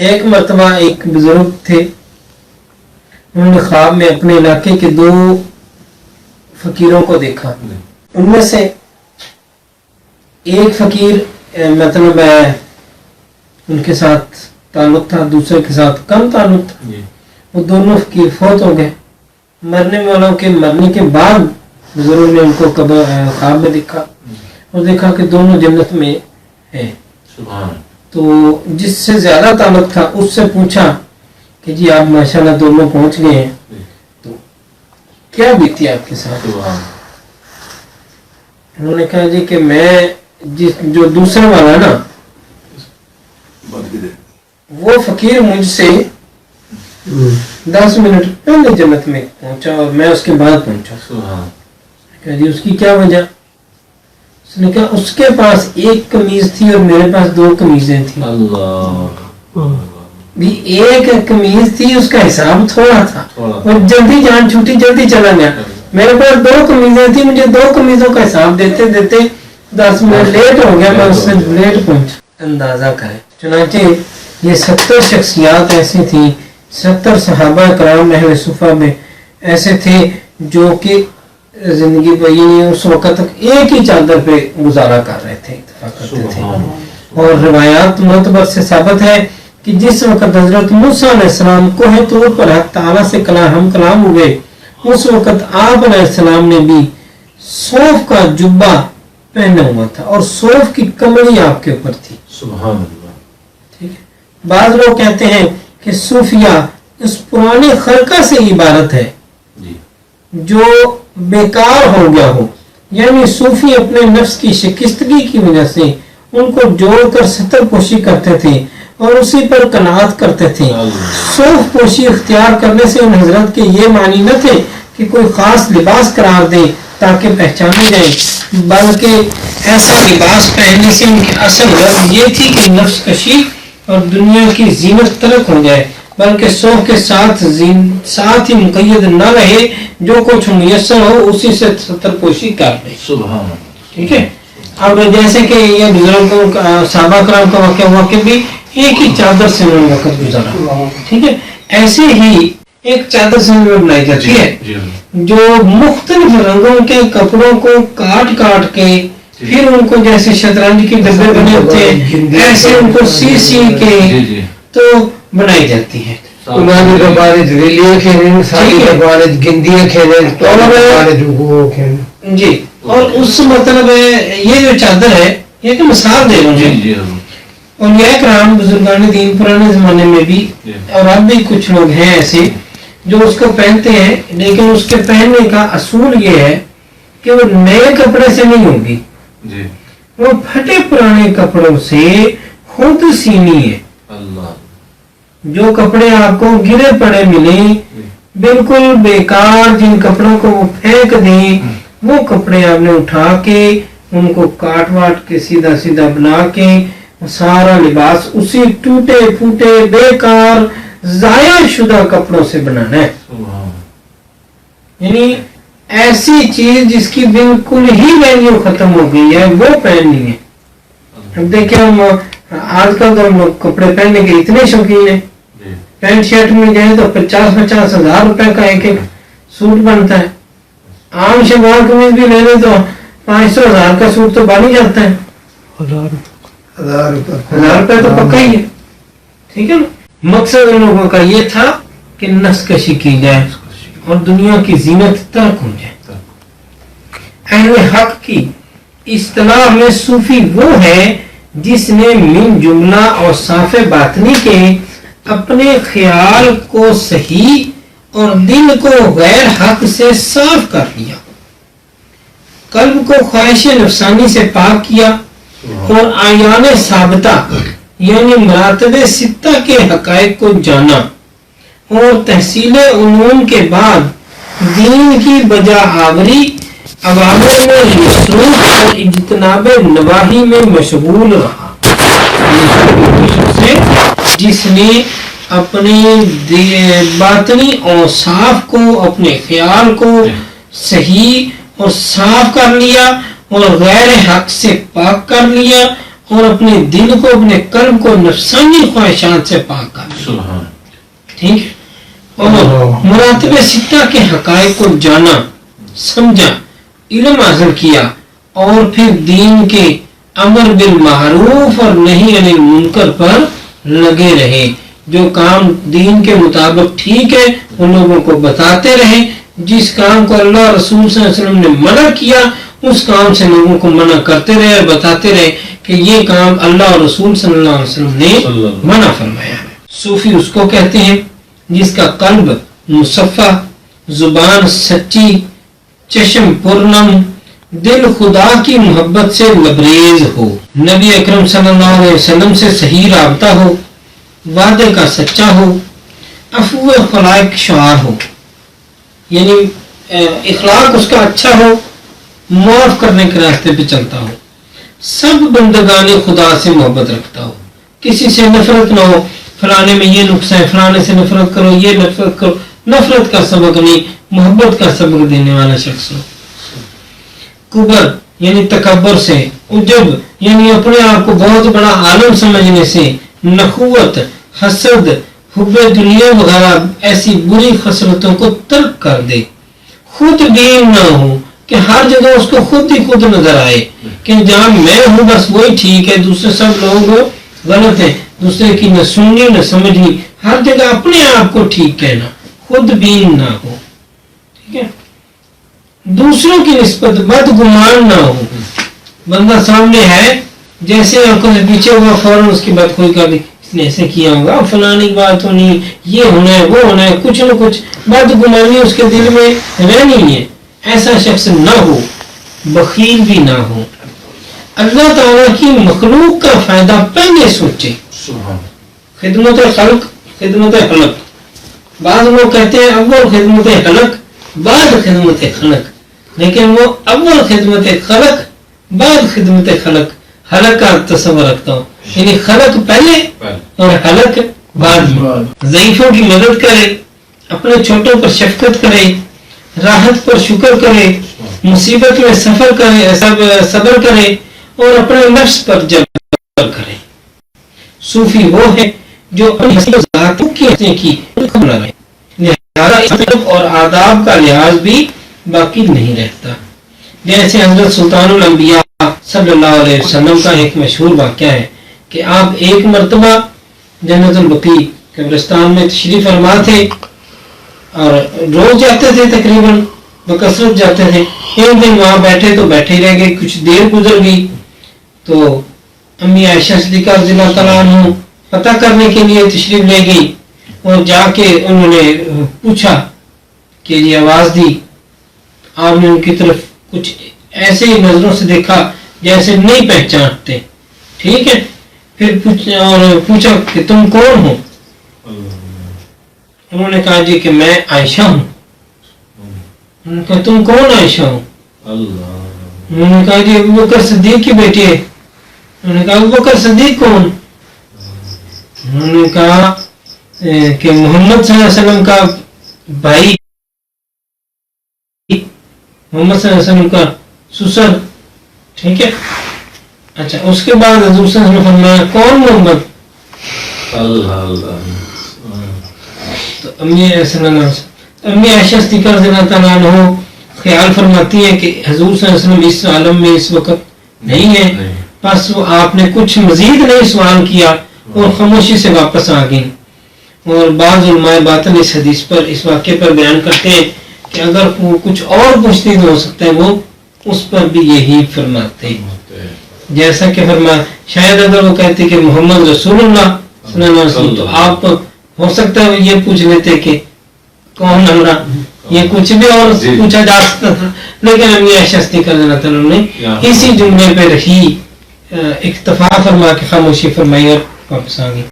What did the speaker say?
ایک مرتبہ ایک بزرگ تھے، انہوں نے خواب میں اپنے علاقے کے 2 فقیروں کو دیکھا. ان میں سے ایک فقیر مطلب ان کے ساتھ تعلق تھا، دوسرے کے ساتھ کم تعلق تھا. وہ دونوں فقیر فوت ہو گئے. مرنے والوں کے مرنے کے بعد بزرگ نے ان کو خواب میں دیکھا اور دیکھا کہ دونوں جنت میں ہیں. تو جس سے زیادہ تعلق تھا اس سے پوچھا کہ جی آپ ماشاءاللہ دونوں پہنچ گئے ہیں، تو کیا بیتی آپ کے ساتھ؟ انہوں نے کہا جی کہ میں جو دوسرا والا نا وہ فقیر مجھ سے 10 منٹ پہلے جنت میں پہنچا اور میں اس کے بعد پہنچا. کہا جی اس کی کیا وجہ؟ اس نے کہا اس کے پاس ایک قمیض تھی اور میرے پاس 2 قمیضیں تھیں. بھی ایک قمیض تھی، اس کا حساب تھوڑا تھا اور جلدی جان چھوٹی جلدی چلا گیا. میرے پاس 2 قمیضیں تھیں، مجھے 2 قمیضوں کا حساب دیتے دیتے 10 منٹ لیٹ ہو گیا، میں اس سے لیٹ پہنچا. اندازہ کریں. چنانچہ یہ 70 شخصیات ایسی تھیں، 70 صحابہ کرام اہل صفہ میں ایسے تھے جو کہ زندگی پر اس وقت تک ایک ہی چادر پہ گزارا کر رہے تھے، اتفاق کرتے تھے. اور روایات معتبر سے ثابت ہے کہ جس وقت حضرت موسیٰ علیہ السلام کوہ طور پر حق تعالیٰ سے ہم کلام ہوئے، اس وقت آپ علیہ السلام نے بھی صوف کا جبہ پہنا ہوا تھا اور صوف کی کمڑی آپ کے اوپر تھی. سبحان اللہ. ٹھیک ہے. بعض لوگ کہتے ہیں کہ صوفیہ اس پرانے خرقہ سے عبارت ہے جو بیکار ہو گیا ہو، یعنی صوفی اپنے نفس کی شکستگی کی وجہ سے ان کو جوڑ کر ستر پوشی کرتے تھے اور اسی پر قناعت کرتے تھے. صوف پوشی اختیار کرنے سے ان حضرت کے یہ معنی نہ تھے کہ کوئی خاص لباس قرار دیں تاکہ پہچانے جائیں، بلکہ ایسا لباس پہننے سے ان کی اصل غرض یہ تھی کہ نفس کشی اور دنیا کی زینت ترک ہو جائے، بلکہ صوف کے ساتھ ہی مقید نہ رہے، جو کچھ میسر ہو اسی سے ستر پوشی کر لے. سبحان. ٹھیک ہے. اب جیسے کہ یہ بزرگوں صحابہ کرام کا واقعہ ہوا کہ بھی ایک ہی چادر سے انہوں نے وقت گزارا. ٹھیک ہے. ایسے ہی ایک چادر سے بنائی جاتی ہے جو مختلف رنگوں کے کپڑوں کو کاٹ کاٹ کے پھر ان کو جیسے شطرنج کے ڈبے بنے ہوتے ہیں ایسے ان کو سی سی کے تو بنائی جاتی ہے. جی. اور اس مطلب یہ جو چادر ہے یہ کہ مثال دے رہا ہوں. اور یہ کرام بزرگان دین پرانے زمانے میں بھی اور اب بھی کچھ لوگ ہیں ایسے جو اس کو پہنتے ہیں، لیکن اس کے پہننے کا اصول یہ ہے کہ وہ نئے کپڑے سے نہیں ہوگی، وہ پھٹے پرانے کپڑوں سے خود سینی ہے. جو کپڑے آپ کو گرے پڑے ملیں بالکل بیکار، جن کپڑوں کو وہ پھینک دیں، وہ کپڑے آپ نے اٹھا کے ان کو کاٹ واٹ کے سیدھا سیدھا بنا کے سارا لباس اسی ٹوٹے پھوٹے بیکار ضائع شدہ کپڑوں سے بنانا ہے. یعنی ایسی چیز جس کی بالکل ہی ویلیو ختم ہو گئی ہے وہ پہننی ہے. اب دیکھیں ہم آج کل تو ہم لوگ کپڑے پہننے کے اتنے شوقین ہیں، پینٹ شرٹ میں جائیں تو 50-50 ہزار روپے کا ایک سوٹ بنتا ہے. عام شلوار قمیض بھی لے لیں تو 500,000 کا سوٹ تو بن ہی جاتا ہے. 1000 روپے تو پکا ہی ہے. ٹھیک ہے نا. مقصد ان لوگوں کا یہ تھا کہ نفس کشی کی جائے اور دنیا کی زینت ترک ہو جائے. اہل حق کی اصطلاح میں صوفی وہ ہے جس نے من جملہ اور صاف باطنی کے اپنے خیال کو صحیح اور دل کو غیر حق سے صاف کر لیا، قلب کو خواہش نفسانی سے پاک کیا اور آیان ثابتہ یعنی مراتب ستہ کے حقائق کو جانا اور تحصیل علوم کے بعد دین کی بجا آوری عوامر میں مصروف اور اجتناب نواہی میں مشغول رہا. جس نے اپنے باطنی اوصاف کو، اپنے خیال کو صحیح اور صاف کر لیا اور غیر حق سے پاک کر لیا اور اپنے دل کو اپنے قلب کو نفسانی خواہشات سے پاک کر لے. ٹھیک ہے. اور مراتب ستہ کے حقائق کو جانا سمجھا علم حاصل کیا اور پھر دین کے امر بالمعروف اور نہی عن المنکر پر لگے رہے. جو کام دین کے مطابق ٹھیک ہے ان لوگوں کو بتاتے رہے. جس کام کو اللہ رسول صلی اللہ علیہ وسلم نے منع کیا اس کام سے لوگوں کو منع کرتے رہے اور بتاتے رہے کہ یہ کام اللہ اور رسول صلی اللہ علیہ وسلم نے منع فرمایا ہے. صوفی اس کو کہتے ہیں جس کا قلب مصفہ، زبان سچی، چشم پرنم، دل خدا کی محبت سے لبریز ہو، نبی اکرم صلی اللہ علیہ وسلم سے صحیح رابطہ ہو، وعدے کا سچا ہو، عفو خلائق شعار ہو، یعنی اخلاق اس کا اچھا ہو، معاف کرنے کے راستے پہ چلتا ہو، سب بندگان خدا سے محبت رکھتا ہو، کسی سے نفرت نہ ہو. فلانے میں یہ نقص ہے، فلانے سے نفرت کرو، یہ نفرت کرو. نفرت کا سبق نہیں، محبت کا سبق دینے والا شخص ہو. کبر یعنی تکبر سے، عجب یعنی اپنے آپ کو بہت بڑا عالم سمجھنے سے، نخوت، حسد، حب دنیا وغیرہ ایسی بری خصلتوں کو ترک کر دے. خود بین نہ ہو کہ ہر جگہ اس کو خود ہی خود نظر آئے کہ جہاں میں ہوں بس وہی ٹھیک ہے، دوسرے سب لوگ غلط ہیں، دوسرے کی نہ سننی نہ سمجھنی، ہر جگہ اپنے آپ کو ٹھیک کہنا، خود بین نہ ہو. ٹھیک ہے. دوسروں کی نسبت بدگمان نہ ہو. بندہ سامنے ہے، جیسے آنکھوں سے پیچھے ہوا فوراً اس کی بات کوئی کر دی، اس نے ایسے کیا ہوگا، فلانی بات ہونی، یہ ہونا ہے، وہ ہونا ہے، کچھ نہ کچھ بدگمانی اس کے دل میں رہنی ہے. ایسا شخص نہ ہو. بخیل بھی نہ ہو. اللہ تعالیٰ کی مخلوق کا فائدہ پہلے سوچے. خدمت خلق، خدمت خلق. بعض لوگ کہتے ہیں اول خدمت خلق بعد خدمت خلق، لیکن وہ اول خدمت خلق بعد خدمت خلق، خلق کا تصور رکھتا ہوں، یعنی خلق پہلے اور خلق بعد میں. ضعیفوں کی مدد کرے، اپنے چھوٹوں پر شفقت کرے، راحت پر شکر کرے، مصیبت میں صبر کرے اور اپنے نفس پر جبر کرے. صوفی وہ ہے جو اپنی ذاتوں کی نہ رہے، لہذا اور آداب کا لحاظ بھی باقی نہیں رہتا. جیسے حضرت سلطان الانبیاء صلی اللہ علیہ وسلم کا ایک مشہور واقعہ ہے کہ آپ ایک مرتبہ جنت البقیع قبرستان میں تشریف فرما تھے اور روز جاتے تھے، تقریباً بکثرت جاتے تھے. ایک دن وہاں بیٹھے تو بیٹھے رہ گئے، کچھ دیر گزر گئی تو امی عائشہ صدیقہ رضی اللہ تعالیٰ عنہ پتہ کرنے کے لیے تشریف لے گئی اور جا کے انہوں نے پوچھا کہ یہ آواز دی. آپ نے ان کی طرف کچھ ایسے ہی نظروں سے دیکھا جیسے نہیں پہچانتے. ٹھیک ہے. پھر پوچھا کہ تم کون ہو؟ انہوں نے کہا جی کہ میں عائشہ ہوں. انہوں نے کہا تم کون عائشہ ہو؟ انہوں نے کہا جی ابو بکر صدیق کی بیٹی ہے. انہوں نے کہا ابو بکر صدیق کون؟ انہوں نے کہا کہ محمد صلی اللہ علیہ وسلم کا بھائی، محمد صلی اللہ علیہ وسلم کا سسر. ٹھیک ہے. اچھا اس کے بعد حضور صلی اللہ علیہ وسلم نے فرمایا کون محمد؟ تو امی عائشہ صدیقہ رضی اللہ تعالیٰ عنہ خیال فرماتی ہیں کہ حضور صلی اللہ علیہ وسلم اس عالم میں اس وقت نہیں ہے، بس وہ آپ نے کچھ مزید نہیں سوال کیا اور خاموشی سے واپس آ گئی. اور بعض علماء باطن اس حدیث پر، اس واقعے پر بیان کرتے ہیں کہ اگر وہ کچھ اور پوچھتی تو ہو سکتا ہے وہ اس پر بھی یہی فرماتے ہیں. جیسا کہ فرمایا شاید اگر وہ کہتے کہ محمد رسول اللہ صلی اللہ علیہ وسلم تو آپ ہو سکتا ہے یہ پوچھ لیتے کہ کون ہمارا، یہ کچھ بھی اور پوچھا جا سکتا تھا، لیکن امی عائشہ صدیقہ رضی اللہ تعالیٰ نے اسی جملے پہ رہی اکتفا فرما کے خاموشی فرمائی اور واپس آ گئی.